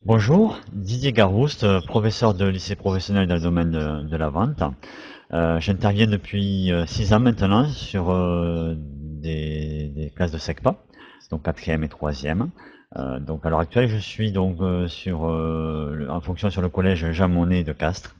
Bonjour, Didier Garouste, professeur de lycée professionnel dans le domaine de la vente. J'interviens depuis 6 ans maintenant sur des classes de SECPA, donc quatrième et troisième. Donc à l'heure actuelle, je suis donc en fonction sur le collège Jean Monnet de Castres.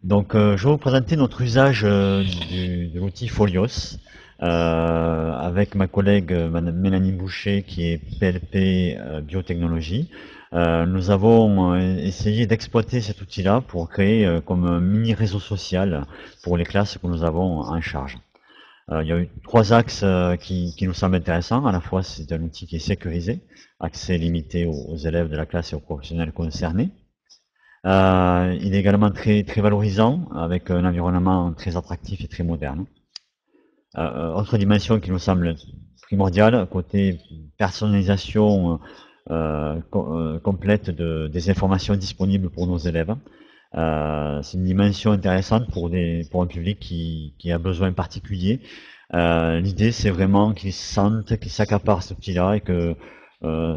Donc je vais vous présenter notre usage de l'outil Folios avec ma collègue Madame Mélanie Boucher qui est PLP Biotechnologie. Nous avons essayé d'exploiter cet outil-là pour créer comme un mini réseau social pour les classes que nous avons en charge. Il y a eu trois axes qui nous semblent intéressants. À la fois, c'est un outil qui est sécurisé, accès limité aux élèves de la classe et aux professionnels concernés. Il est également très valorisant, avec un environnement très attractif et très moderne. Autre dimension qui nous semble primordiale, côté personnalisation complète des informations disponibles pour nos élèves. C'est une dimension intéressante pour un public qui a besoin particulier. L'idée, c'est vraiment qu'ils sentent, qu'ils s'accaparent ce outil-là et que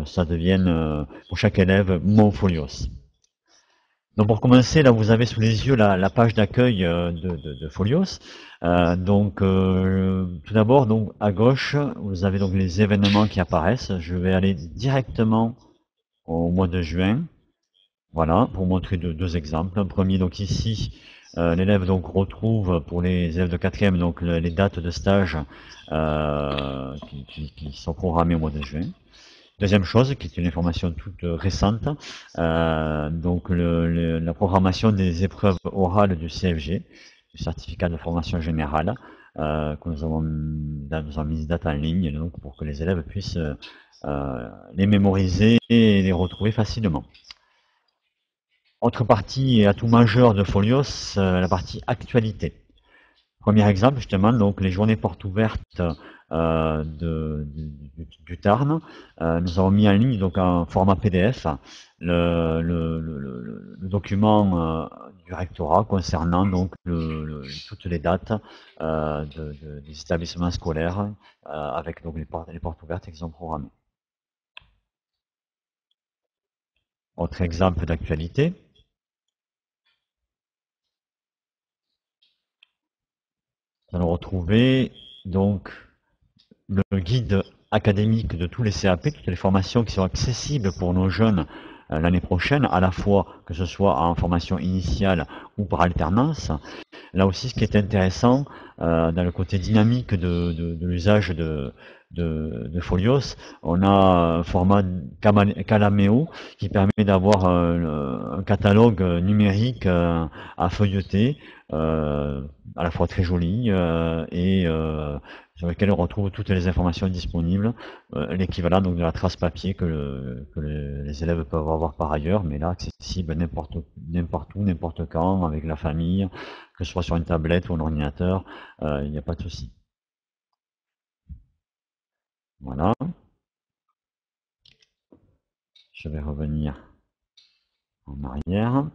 ça devienne, pour chaque élève, mon Folios. Donc pour commencer, là vous avez sous les yeux la page d'accueil de Folios. Tout d'abord, donc à gauche, vous avez donc les événements qui apparaissent. Je vais aller directement au mois de juin. Voilà, pour montrer deux exemples. Un premier, donc ici, l'élève donc retrouve pour les élèves de quatrième donc les dates de stage qui sont programmées au mois de juin. Deuxième chose, qui est une information toute récente, la programmation des épreuves orales du CFG, du certificat de formation générale, que nous avons mis date en ligne, donc pour que les élèves puissent les mémoriser et les retrouver facilement. Autre partie atout majeur de Folios, la partie actualité. Premier exemple, justement, donc les journées portes ouvertes du Tarn. Nous avons mis en ligne donc en format PDF le document du rectorat concernant donc toutes les dates des établissements scolaires avec donc les portes ouvertes qui sont programmées. Autre exemple d'actualité. Nous allons retrouver donc le guide académique de tous les CAP, toutes les formations qui sont accessibles pour nos jeunes l'année prochaine, à la fois que ce soit en formation initiale ou par alternance. Là aussi, ce qui est intéressant dans le côté dynamique de l'usage de Folios, on a un format Calameo qui permet d'avoir un catalogue numérique à feuilleter, à la fois très joli et sur lequel on retrouve toutes les informations disponibles, l'équivalent donc de la trace papier que les élèves peuvent avoir par ailleurs, mais là accessible n'importe où, n'importe quand, avec la famille, que ce soit sur une tablette ou un ordinateur, il n'y a pas de souci. Voilà, je vais revenir en arrière.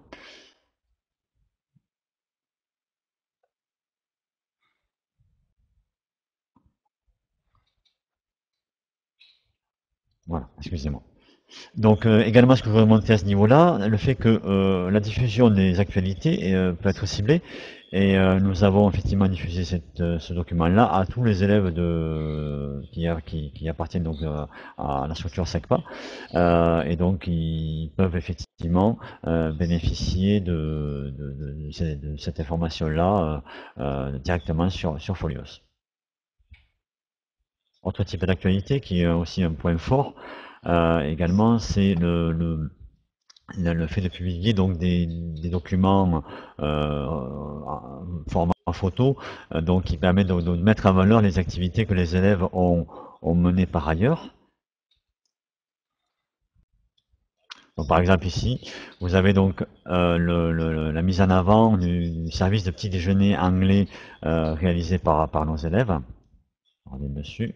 Voilà, excusez-moi. Donc également, ce que je voudrais monter à ce niveau-là, le fait que la diffusion des actualités peut être ciblée, et nous avons effectivement diffusé ce document-là à tous les élèves qui appartiennent donc à la structure SECPA, et donc ils peuvent effectivement bénéficier de cette information-là directement sur Folios. Autre type d'actualité qui est aussi un point fort également, c'est le fait de publier donc des documents en format photo, donc qui permet de mettre en valeur les activités que les élèves ont menées par ailleurs. Donc, par exemple ici, vous avez donc la mise en avant du service de petit déjeuner anglais réalisé par nos élèves. Regardez dessus.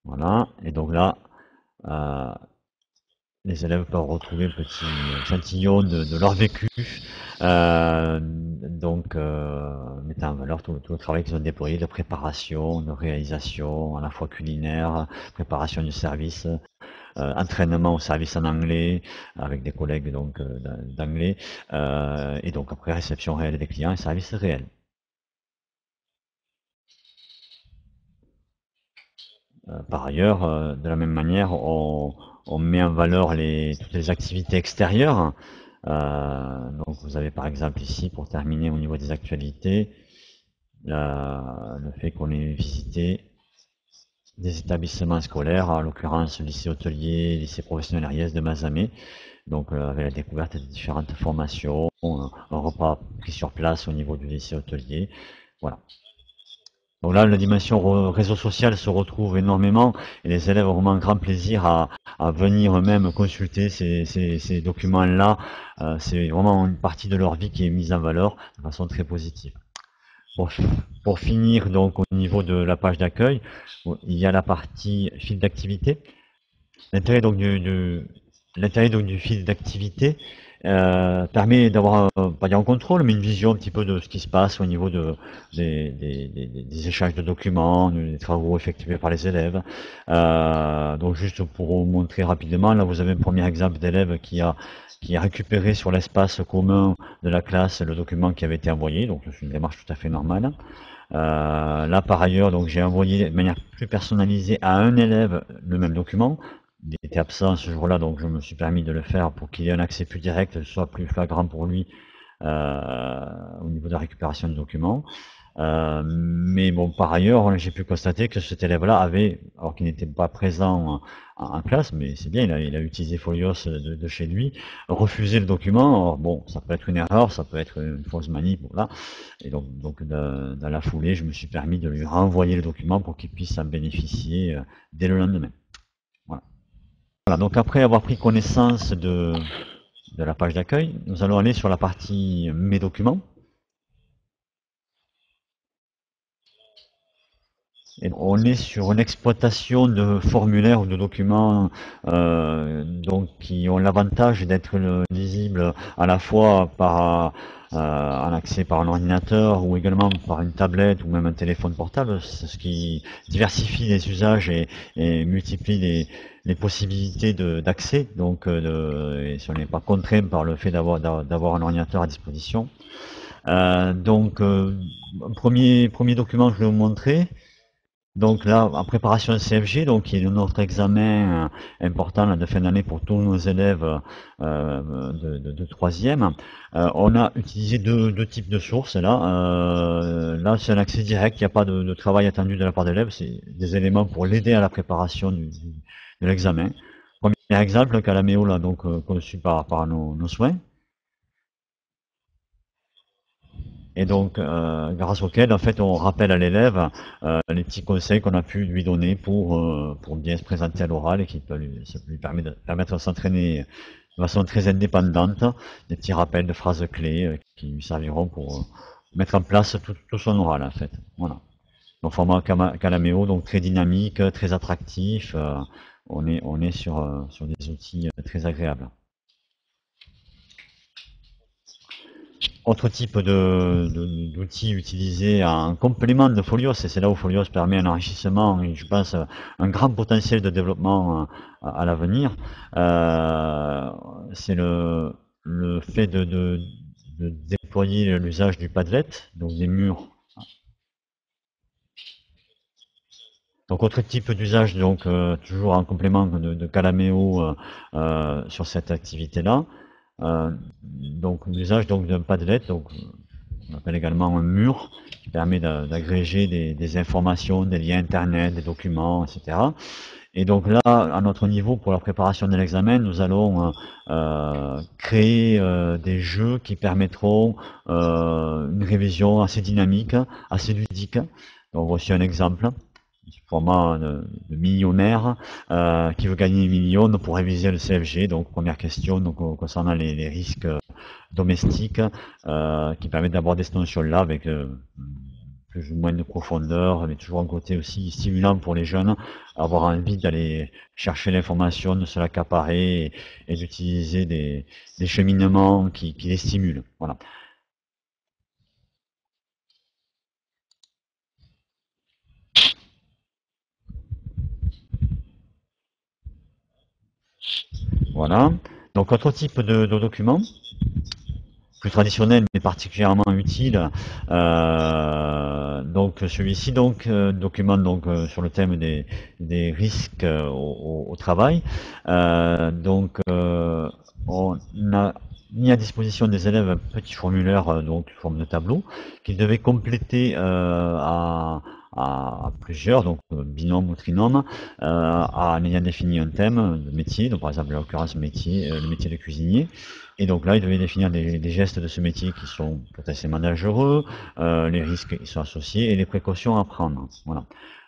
Voilà. Et donc là, euh, les élèves peuvent retrouver un petit échantillon de leur vécu, mettant en valeur tout le travail qu'ils ont déployé de préparation, de réalisation, à la fois culinaire, préparation du service, entraînement au service en anglais avec des collègues donc d'anglais, et donc après réception réelle des clients et service réel. Par ailleurs, de la même manière, on met en valeur toutes les activités extérieures. Donc vous avez par exemple ici, pour terminer au niveau des actualités, le fait qu'on ait visité des établissements scolaires, en l'occurrence lycée hôtelier, lycée professionnel Ariès de Mazamet, donc avec la découverte de différentes formations, un repas pris sur place au niveau du lycée hôtelier. Voilà. Donc là, la dimension réseau social se retrouve énormément et les élèves ont vraiment un grand plaisir à venir eux-mêmes consulter ces documents-là. C'est vraiment une partie de leur vie qui est mise en valeur de façon très positive. Pour, pour finir, donc au niveau de la page d'accueil, il y a la partie fil d'activité. L'intérêt donc l'intérêt donc du fil d'activité permet d'avoir, pas dire un contrôle, mais une vision un petit peu de ce qui se passe au niveau des échanges de documents, des travaux effectués par les élèves. Donc juste pour vous montrer rapidement, là vous avez un premier exemple d'élève qui a récupéré sur l'espace commun de la classe le document qui avait été envoyé, donc c'est une démarche tout à fait normale. Là, par ailleurs, donc j'ai envoyé de manière plus personnalisée à un élève le même document. Il était absent ce jour-là, donc je me suis permis de le faire pour qu'il ait un accès plus direct, soit plus flagrant pour lui au niveau de la récupération du document. Mais bon, par ailleurs, j'ai pu constater que cet élève-là avait, alors qu'il n'était pas présent en classe, mais c'est bien, il a utilisé Folios de chez lui, refusé le document. Alors, bon, ça peut être une erreur, ça peut être une fausse manip, voilà. Et donc dans la foulée, je me suis permis de lui renvoyer le document pour qu'il puisse en bénéficier dès le lendemain. Voilà. Voilà, donc après avoir pris connaissance de la page d'accueil, nous allons aller sur la partie Mes documents. Et on est sur une exploitation de formulaires ou de documents donc qui ont l'avantage d'être lisibles à la fois par un accès par un ordinateur ou également par une tablette ou même un téléphone portable, ce qui diversifie les usages et multiplie les possibilités d'accès. Donc, et si on n'est pas contraint par le fait d'avoir un ordinateur à disposition. Donc, premier document que je vais vous montrer. Donc là, en préparation de CFG, donc qui est notre examen important là, de fin d'année pour tous nos élèves de troisième, on a utilisé deux types de sources là. Là, c'est un accès direct, il n'y a pas de travail attendu de la part de l'élève, c'est des éléments pour l'aider à la préparation de l'examen. Premier exemple, Calameo là, donc conçu par nos soins. Et donc, grâce auquel, en fait, on rappelle à l'élève les petits conseils qu'on a pu lui donner pour bien se présenter à l'oral et qui peut ça peut lui permettre de s'entraîner de façon très indépendante, des petits rappels de phrases clés qui lui serviront pour mettre en place tout son oral, en fait. Voilà. Donc, format Calameo, donc très dynamique, très attractif. On est sur des outils très agréables. Autre type d'outils utilisés en complément de Folios, et c'est là où Folios permet un enrichissement et je pense un grand potentiel de développement à l'avenir, c'est le fait de déployer l'usage du Padlet, donc des murs. Donc autre type d'usage, donc toujours en complément de Calameo sur cette activité-là. Donc l'usage donc d'un Padlet, donc on appelle également un mur, qui permet d'agréger des informations, des liens internet, des documents, etc. Et donc là, à notre niveau, pour la préparation de l'examen, nous allons créer des jeux qui permettront une révision assez dynamique, assez ludique. Donc voici un exemple format de millionnaire qui veut gagner 1 million pour réviser le CFG. Donc première question donc, concernant les risques domestiques qui permettent d'aborder cette notion-là avec plus ou moins de profondeur, mais toujours un côté aussi stimulant pour les jeunes, avoir envie d'aller chercher l'information, de se l'accaparer et d'utiliser des cheminements qui les stimulent. Voilà. Voilà. Donc autre type de document, plus traditionnel mais particulièrement utile. Donc celui-ci donc documente donc sur le thème des risques au travail. On a mis à disposition des élèves un petit formulaire donc sous forme de tableau qu'ils devaient compléter à plusieurs, donc binôme ou trinôme, en ayant défini un thème de métier, donc par exemple en l'occurrence métier, le métier de cuisinier. Et donc là, il devait définir des gestes de ce métier qui sont potentiellement dangereux, les risques qui sont associés et les précautions à prendre. Voilà.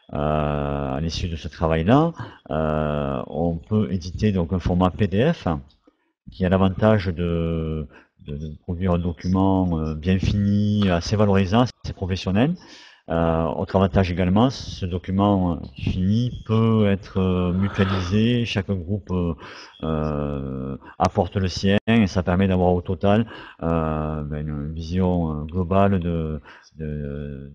À l'issue de ce travail-là, on peut éditer donc un format PDF qui a l'avantage de produire un document bien fini, assez valorisant, assez professionnel. Autre avantage également, ce document fini peut être mutualisé, chaque groupe apporte le sien et ça permet d'avoir au total une vision globale des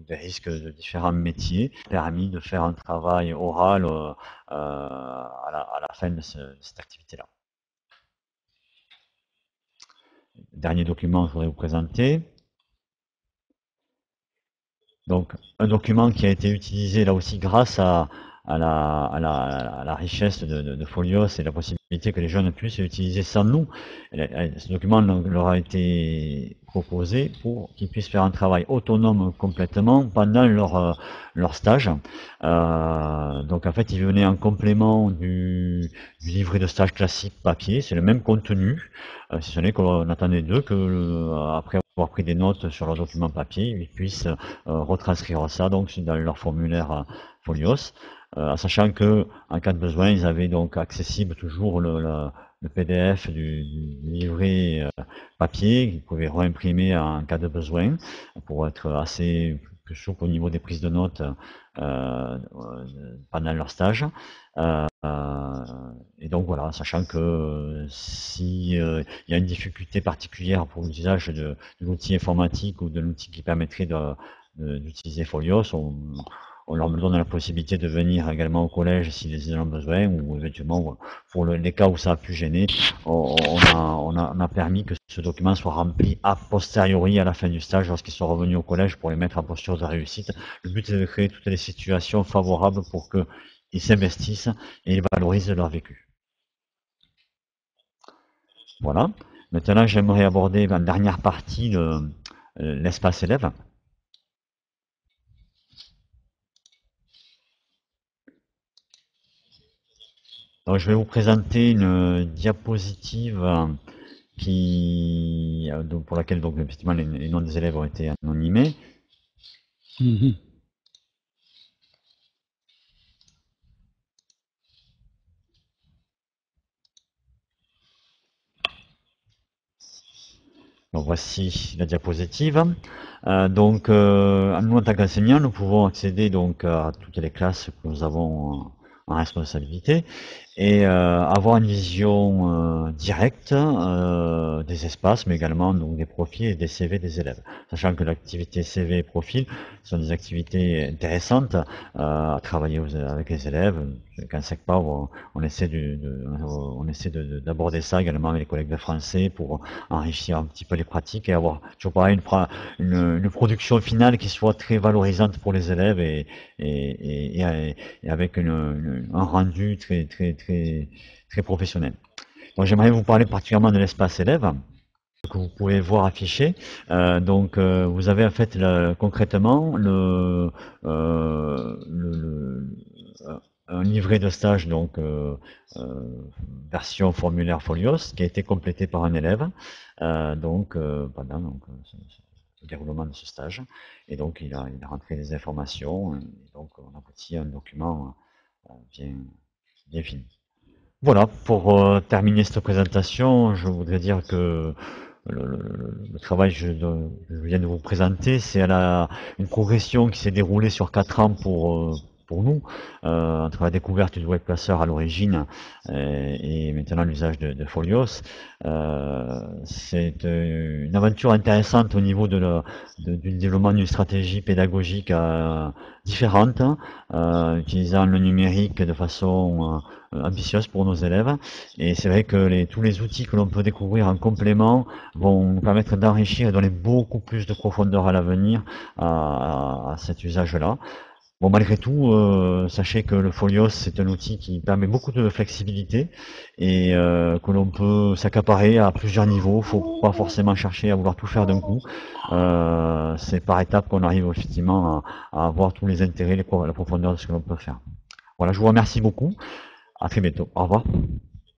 risques de différents métiers, permis de faire un travail oral à la fin de cette activité-là. Dernier document que je voudrais vous présenter. Donc, un document qui a été utilisé là aussi grâce à la richesse de Folios et la possibilité que les jeunes puissent l'utiliser sans nous. Ce document leur a été proposé pour qu'ils puissent faire un travail autonome complètement pendant leur stage. Donc en fait, il venait en complément du livret de stage classique papier, c'est le même contenu, si ce n'est qu'on attendait d'eux que après avoir pris des notes sur leur document papier, ils puissent retranscrire ça donc dans leur formulaire Folios, sachant que en cas de besoin, ils avaient donc accessible toujours le PDF du livret papier qu'ils pouvaient réimprimer en cas de besoin pour être assez plus souple au niveau des prises de notes pendant leur stage. Et donc voilà, sachant que si il y a une difficulté particulière pour l'usage de l'outil informatique ou de l'outil qui permettrait d'utiliser Folios, on leur donne la possibilité de venir également au collège s'ils en ont besoin, ou éventuellement pour les cas où ça a pu gêner, on a permis que ce document soit rempli a posteriori à la fin du stage lorsqu'ils sont revenus au collège pour les mettre en posture de réussite. Le but est de créer toutes les situations favorables pour qu'ils s'investissent et ils valorisent leur vécu. Voilà. Maintenant, j'aimerais aborder la dernière partie de l'espace élève. Donc, je vais vous présenter une diapositive donc, pour laquelle donc, effectivement, les noms des élèves ont été anonymés. Donc, voici la diapositive. Nous, en tant qu'enseignants, nous pouvons accéder donc à toutes les classes que nous avons en responsabilité et avoir une vision directe des espaces, mais également donc des profils et des CV des élèves. Sachant que l'activité CV et profil sont des activités intéressantes à travailler avec les élèves. Quand SECPA, on essaie d'aborder ça également avec les collègues de français pour enrichir un petit peu les pratiques et avoir toujours pareil une production finale qui soit très valorisante pour les élèves et avec un rendu très professionnel. Donc j'aimerais vous parler particulièrement de l'espace élève que vous pouvez voir affiché. Vous avez en fait concrètement un livret de stage version formulaire Folios qui a été complété par un élève pendant le déroulement de ce stage. Et donc il a rentré des informations et donc on aboutit à un document bien fini. Voilà, pour terminer cette présentation, je voudrais dire que le travail que je viens de vous présenter, c'est une progression qui s'est déroulée sur 4 ans pour nous, entre la découverte du web placer à l'origine et maintenant l'usage de Folios. C'est une aventure intéressante au niveau du développement d'une stratégie pédagogique différente, utilisant le numérique de façon ambitieuse pour nos élèves. Et c'est vrai que tous les outils que l'on peut découvrir en complément vont nous permettre d'enrichir et donner beaucoup plus de profondeur à l'avenir à cet usage-là. Bon, malgré tout, sachez que le Folios, c'est un outil qui permet beaucoup de flexibilité et que l'on peut s'accaparer à plusieurs niveaux. Faut pas forcément chercher à vouloir tout faire d'un coup. C'est par étapes qu'on arrive effectivement à avoir tous les intérêts, la profondeur de ce que l'on peut faire. Voilà, je vous remercie beaucoup. À très bientôt. Au revoir.